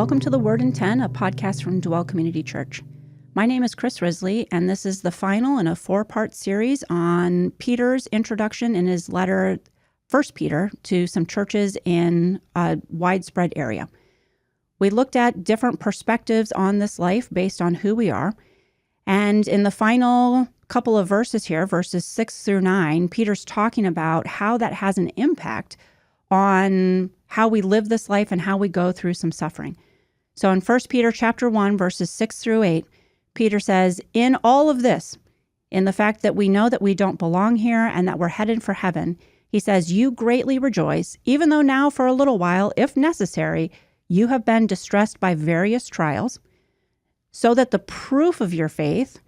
Welcome to The Word in 10, a podcast from Dwell Community Church. My name is Chris Risley, and this is the final in a four-part series on Peter's introduction in his letter, 1 Peter, to some churches in a widespread area. We looked at different perspectives on this life based on who we are, and in the final couple of verses here, verses 6 through 9, Peter's talking about how that has an impact on how we live this life and how we go through some suffering. So in 1 Peter chapter 1, verses 6 through 8, Peter says, in all of this, in the fact that we know that we don't belong here and that we're headed for heaven, he says, you greatly rejoice, even though now for a little while, if necessary, you have been distressed by various trials, so that the proof of your faith,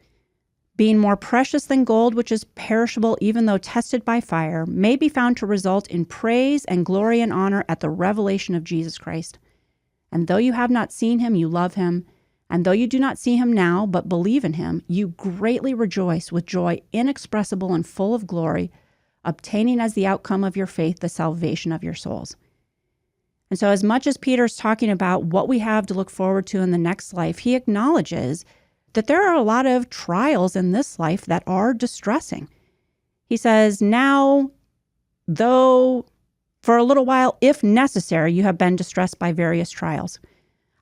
being more precious than gold, which is perishable even though tested by fire, may be found to result in praise and glory and honor at the revelation of Jesus Christ. And though you have not seen him, you love him. And though you do not see him now, but believe in him, you greatly rejoice with joy inexpressible and full of glory, obtaining as the outcome of your faith the salvation of your souls. And so as much as Peter's talking about what we have to look forward to in the next life, he acknowledges that there are a lot of trials in this life that are distressing. He says, now, though for a little while, if necessary, you have been distressed by various trials.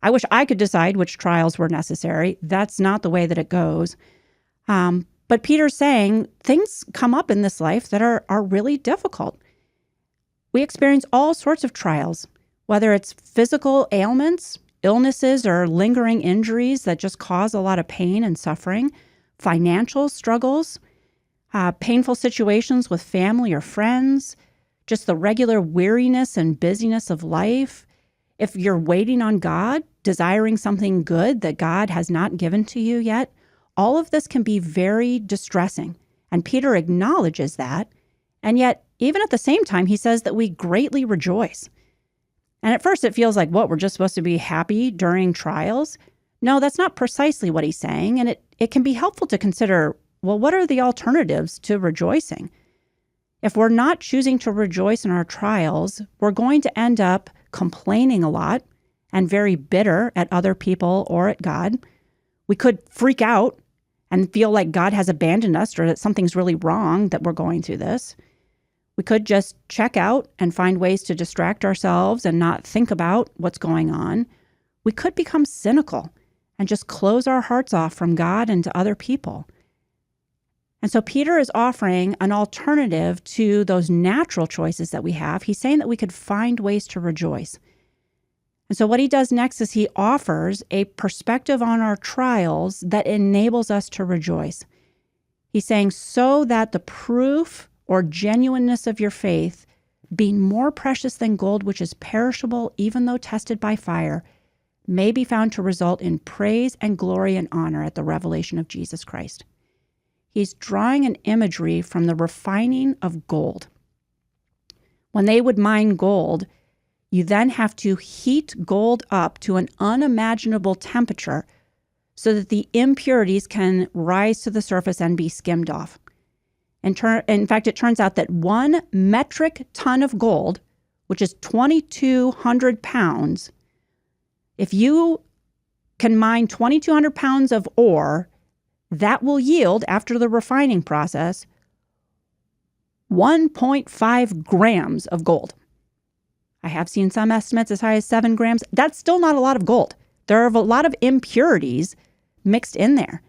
I wish I could decide which trials were necessary. That's not the way that it goes. But Peter's saying things come up in this life that are really difficult. We experience all sorts of trials, whether it's physical ailments, illnesses, or lingering injuries that just cause a lot of pain and suffering, financial struggles, painful situations with family or friends, just the regular weariness and busyness of life. If you're waiting on God, desiring something good that God has not given to you yet, all of this can be very distressing. And Peter acknowledges that. And yet, even at the same time, he says that we greatly rejoice. And at first it feels like, what, we're just supposed to be happy during trials? No, that's not precisely what he's saying. And it can be helpful to consider, well, what are the alternatives to rejoicing? If we're not choosing to rejoice in our trials, we're going to end up complaining a lot and very bitter at other people or at God. We could freak out and feel like God has abandoned us or that something's really wrong that we're going through this. We could just check out and find ways to distract ourselves and not think about what's going on. We could become cynical and just close our hearts off from God and to other people. And so Peter is offering an alternative to those natural choices that we have. He's saying that we could find ways to rejoice. And so what he does next is he offers a perspective on our trials that enables us to rejoice. He's saying, so that the proof or genuineness of your faith, being more precious than gold, which is perishable even though tested by fire, may be found to result in praise and glory and honor at the revelation of Jesus Christ. He's drawing an imagery from the refining of gold. When they would mine gold, you then have to heat gold up to an unimaginable temperature so that the impurities can rise to the surface and be skimmed off. In fact, it turns out that 1 metric ton of gold, which is 2,200 pounds, if you can mine 2,200 pounds of ore, that will yield, after the refining process, 1.5 grams of gold. I have seen some estimates as high as 7 grams. That's still not a lot of gold. There are a lot of impurities mixed in there.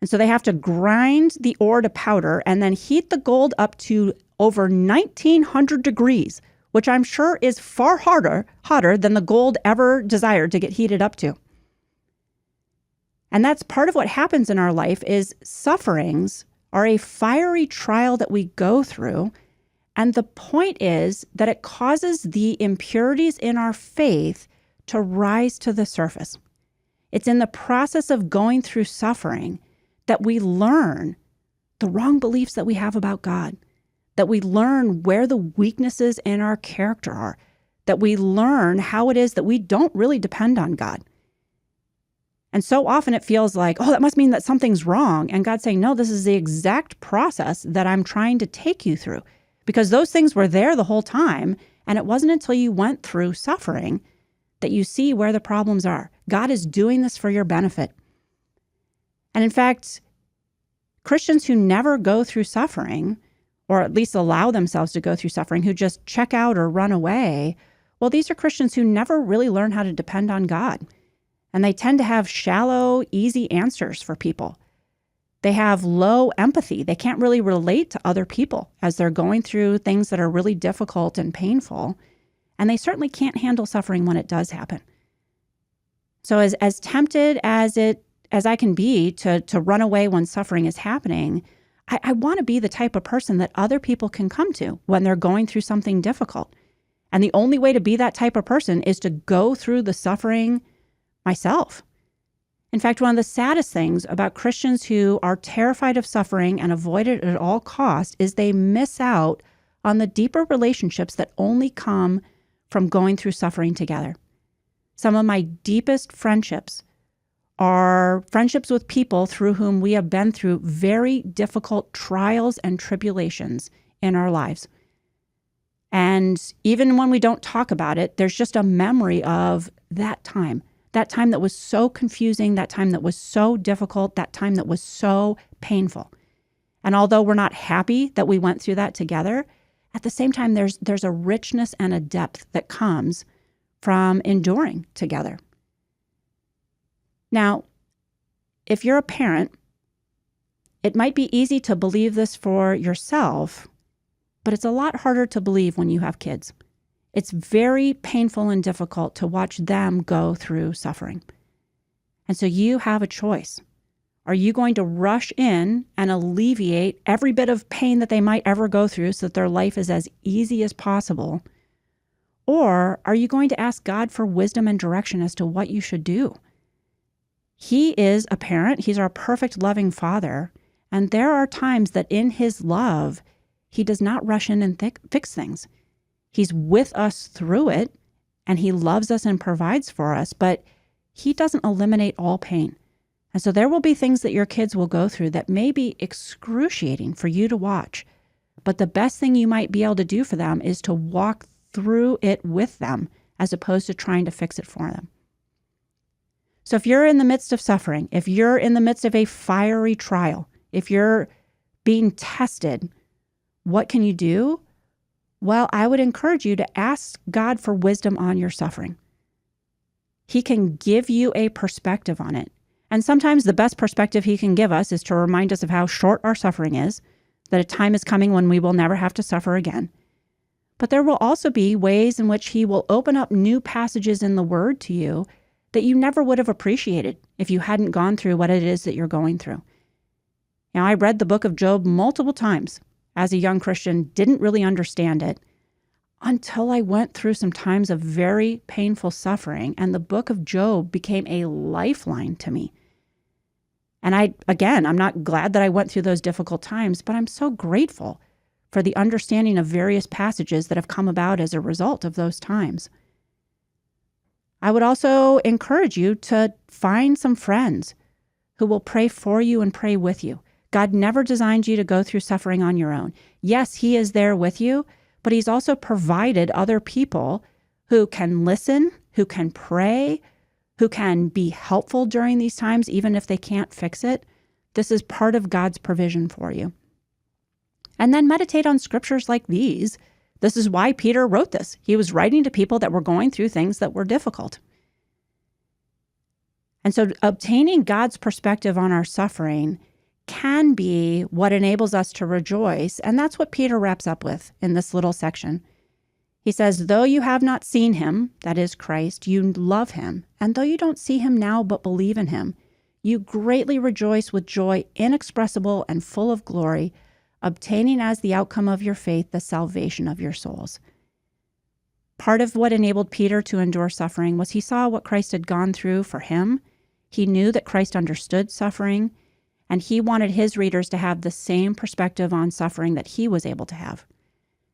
And so they have to grind the ore to powder and then heat the gold up to over 1,900 degrees, which I'm sure is far hotter than the gold ever desired to get heated up to. And that's part of what happens in our life is sufferings are a fiery trial that we go through. And the point is that it causes the impurities in our faith to rise to the surface. It's in the process of going through suffering that we learn the wrong beliefs that we have about God, that we learn where the weaknesses in our character are, that we learn how it is that we don't really depend on God. And so often it feels like, oh, that must mean that something's wrong. And God's saying, no, this is the exact process that I'm trying to take you through, because those things were there the whole time. And it wasn't until you went through suffering that you see where the problems are. God is doing this for your benefit. And in fact, Christians who never go through suffering, or at least allow themselves to go through suffering, who just check out or run away, well, these are Christians who never really learn how to depend on God. And they tend to have shallow, easy answers for people. They have low empathy. They can't really relate to other people as they're going through things that are really difficult and painful. And they certainly can't handle suffering when it does happen. So as tempted as I can be to run away when suffering is happening, I want to be the type of person that other people can come to when they're going through something difficult. And the only way to be that type of person is to go through the suffering myself. In fact, one of the saddest things about Christians who are terrified of suffering and avoid it at all costs is they miss out on the deeper relationships that only come from going through suffering together. Some of my deepest friendships are friendships with people through whom we have been through very difficult trials and tribulations in our lives. And even when we don't talk about it, there's just a memory of that time that was so confusing, that time that was so difficult, that time that was so painful. And although we're not happy that we went through that together, at the same time, there's a richness and a depth that comes from enduring together. Now, if you're a parent, it might be easy to believe this for yourself, but it's a lot harder to believe when you have kids. It's very painful and difficult to watch them go through suffering. And so you have a choice. Are you going to rush in and alleviate every bit of pain that they might ever go through so that their life is as easy as possible? Or are you going to ask God for wisdom and direction as to what you should do? He is a parent. He's our perfect, loving Father. And there are times that in his love, he does not rush in and fix things. He's with us through it, and he loves us and provides for us, but he doesn't eliminate all pain. And so there will be things that your kids will go through that may be excruciating for you to watch. But the best thing you might be able to do for them is to walk through it with them as opposed to trying to fix it for them. So if you're in the midst of suffering, if you're in the midst of a fiery trial, if you're being tested, what can you do? Well, I would encourage you to ask God for wisdom on your suffering. He can give you a perspective on it. And sometimes the best perspective he can give us is to remind us of how short our suffering is, that a time is coming when we will never have to suffer again. But there will also be ways in which he will open up new passages in the Word to you that you never would have appreciated if you hadn't gone through what it is that you're going through. Now, I read the book of Job multiple times as a young Christian, didn't really understand it until I went through some times of very painful suffering, and the book of Job became a lifeline to me. And I'm not glad that I went through those difficult times, but I'm so grateful for the understanding of various passages that have come about as a result of those times. I would also encourage you to find some friends who will pray for you and pray with you. God never designed you to go through suffering on your own. Yes, he is there with you, but he's also provided other people who can listen, who can pray, who can be helpful during these times, even if they can't fix it. This is part of God's provision for you. And then meditate on scriptures like these. This is why Peter wrote this. He was writing to people that were going through things that were difficult. And so obtaining God's perspective on our suffering can be what enables us to rejoice. And that's what Peter wraps up with in this little section. He says, though you have not seen him, that is Christ, you love him. And though you don't see him now but believe in him, you greatly rejoice with joy inexpressible and full of glory, obtaining as the outcome of your faith the salvation of your souls. Part of what enabled Peter to endure suffering was he saw what Christ had gone through for him. He knew that Christ understood suffering, and he wanted his readers to have the same perspective on suffering that he was able to have.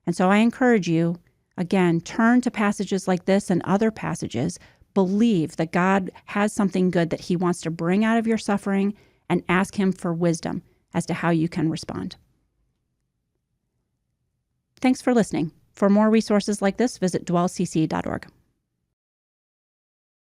And so I encourage you, again, turn to passages like this and other passages. Believe that God has something good that he wants to bring out of your suffering, and ask him for wisdom as to how you can respond. Thanks for listening. For more resources like this, visit dwellcc.org.